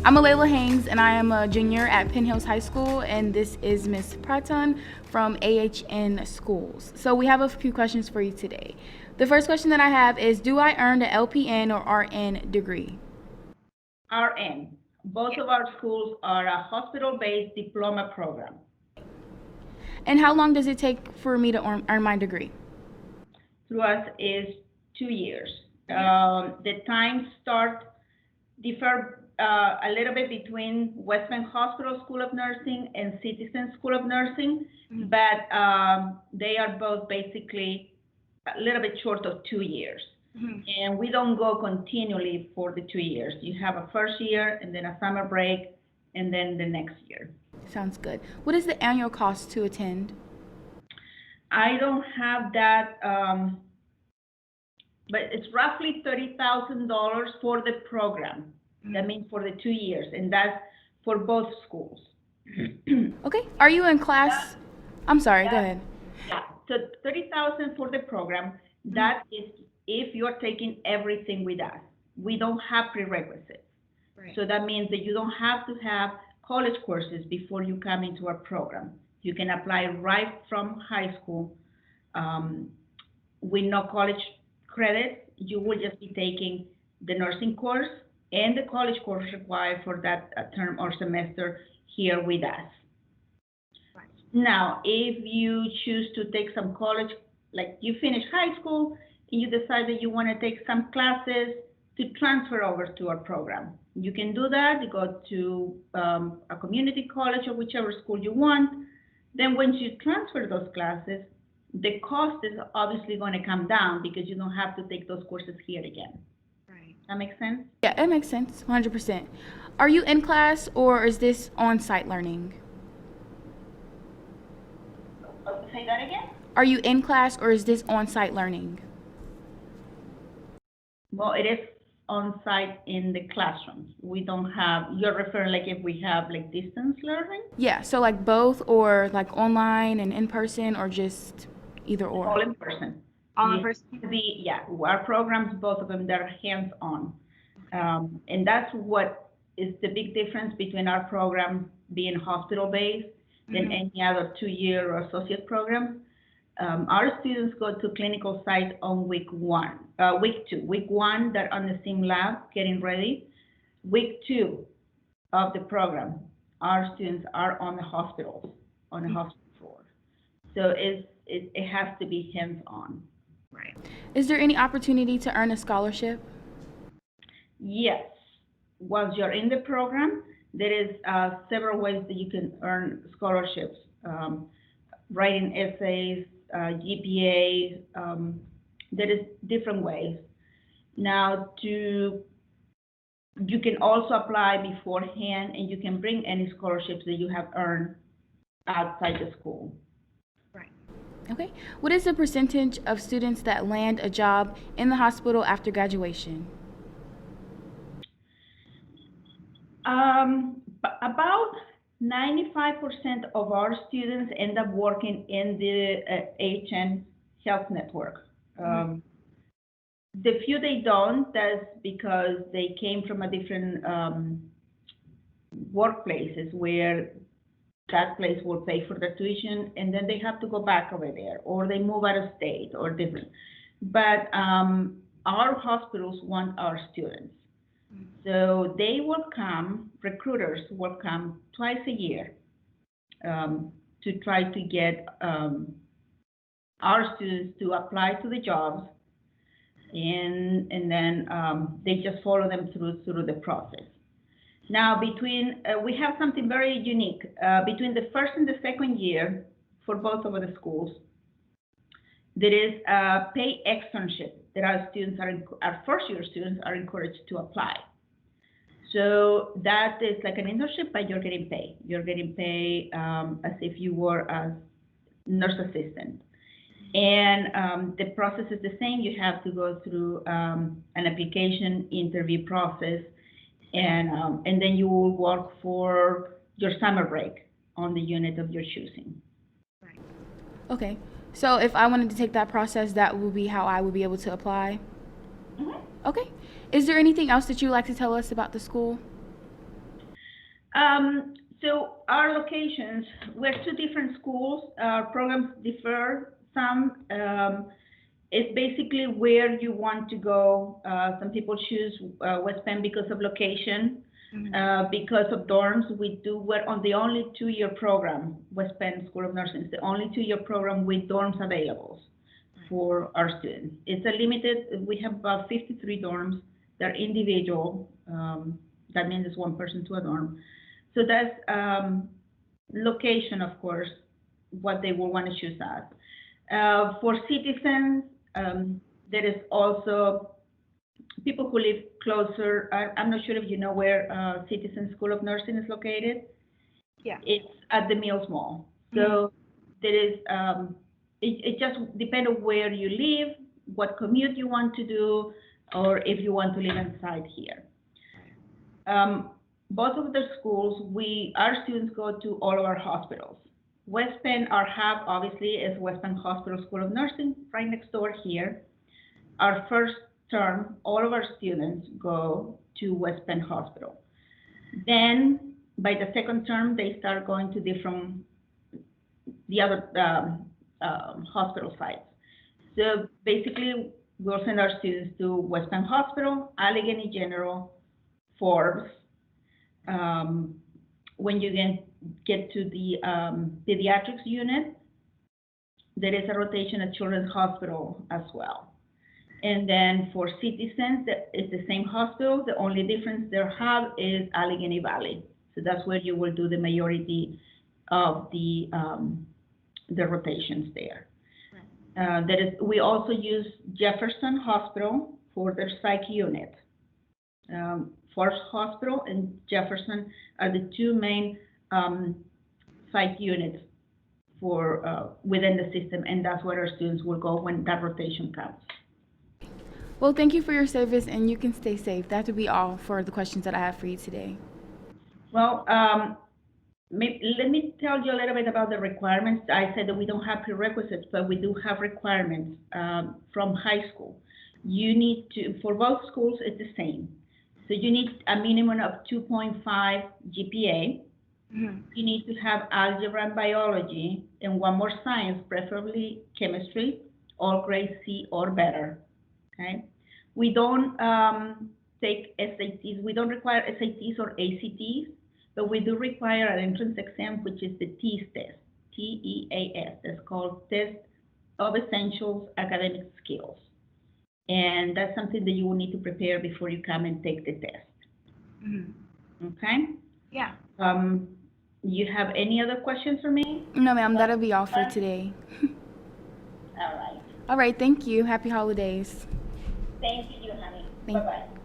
I'm Alayla Haynes, and I am a junior at Penn High School, and this is Miss Praton from AHN Schools. So we have a few questions for you today. The first question that I have is, do I earn an LPN or RN degree? RN. Both of our schools are a hospital-based diploma program. And how long does it take for me to earn my degree? Through us is 2 years. The times differ a little bit between West Penn Hospital School of Nursing and Citizen School of Nursing, but they are both basically a little bit short of 2 years. And we don't go continually for the 2 years. You have a first year and then a summer break and then the next year. Sounds good. What is the annual cost to attend? I don't have that, but it's roughly $30,000 for the program. That means for the 2 years, and that's for both schools. Okay. Are you in class? I'm sorry, go ahead. Yeah, so $30,000 for the program. That is if you're taking everything with us. We don't have prerequisites. Right. So that means that you don't have to have college courses before you come into our program. You can apply right from high school with no college credits. You will just be taking the nursing course and the college course required for that term or semester here with us. Right. Now, if you choose to take some college, like you finish high school and you decide that you want to take some classes to transfer over to our program, you can do that. You go to a community college or whichever school you want. Then once you transfer those classes, the cost is obviously going to come down because you don't have to take those courses here again. Right. That makes sense? Yeah, it makes sense, 100%. Are you in class or is this on-site learning? Say that again? Are you in class or is this on-site learning? Well, it is on site in the classrooms. We don't have, you're referring like if we have like distance learning? Yeah, so like both or like online and in person or just either or? All in person. All in person? Yeah, our programs, both of them, they're hands-on. And that's what is the big difference between our program being hospital-based than any other 2-year or associate program. Our students go to clinical sites on week 2. Week 1, they're on the sim lab getting ready. Week 2 of the program, our students are on the hospitals, on the hospital floor. So it has to be hands-on. Right. Is there any opportunity to earn a scholarship? Yes. Once you're in the program, there is several ways that you can earn scholarships. Writing essays, GPA, there is different ways. Now, you can also apply beforehand, and you can bring any scholarships that you have earned outside the school. Right. Okay. What is the percentage of students that land a job in the hospital after graduation? About 95% of our students end up working in the AHN Health Network. The few they don't, that's because they came from a different workplaces where that place will pay for their tuition and then they have to go back over there, or they move out of state or different. But our hospitals want our students. So they will come, recruiters will come twice a year to try to get our students to apply to the jobs, and then they just follow them through the process. Now, we have something very unique. Between the first and the second year for both of the schools, there is a paid externship that our first-year students are encouraged to apply. So that is like an internship, but you're getting paid. You're getting paid as if you were a nurse assistant. And the process is the same. You have to go through an application interview process, and then you will work for your summer break on the unit of your choosing. Right. Okay. So if I wanted to take that process, that would be how I would be able to apply? Okay. Is there anything else that you'd like to tell us about the school? So our locations, we're two different schools. Our programs differ some. It's basically where you want to go. Some people choose West Penn because of location, because of dorms. We're on the only 2-year program. West Penn School of Nursing is the only 2-year program with dorms available for our students. It's a limited, we have about 53 dorms. They're individual. That means it's one person to a dorm. So that's location, of course, what they will want to choose as. For citizens, there is also people who live closer. I'm not sure if you know where Citizen School of Nursing is located. Yeah. It's at the Mills Mall. So there is, it just depends on where you live, what commute you want to do, or if you want to live inside here. Both of the schools, our students go to all of our hospitals. West Penn, our hub, obviously, is West Penn Hospital School of Nursing, right next door here. Our first term, all of our students go to West Penn Hospital. Then, by the second term, they start going to the other hospital sites. So basically, we'll send our students to West Penn Hospital, Allegheny General, Forbes. When you get to the pediatrics unit, there is a rotation at Children's Hospital as well. And then for citizens, it's the same hospital. The only difference their hub is Allegheny Valley. So that's where you will do the majority of the rotations there. We also use Jefferson Hospital for their psych unit. Forest Hospital and Jefferson are the two main psych units for within the system, and that's where our students will go when that rotation comes. Well, thank you for your service, and you can stay safe. That would be all for the questions that I have for you today. Well, let me tell you a little bit about the requirements. I said that we don't have prerequisites, but we do have requirements from high school. You need to, for both schools, it's the same. So you need a minimum of 2.5 GPA. You need to have algebra and biology, and one more science, preferably chemistry, all grade C or better. Okay. We don't take SATs. We don't require SATs or ACTs, but we do require an entrance exam, which is the TEAS test, TEAS. That's called Test of Essentials Academic Skills. And that's something that you will need to prepare before you come and take the test. Okay? Yeah. You have any other questions for me? No, ma'am, that'll be all for today. All right. All right, thank you. Happy holidays. Thank you, honey. Thank Bye-bye.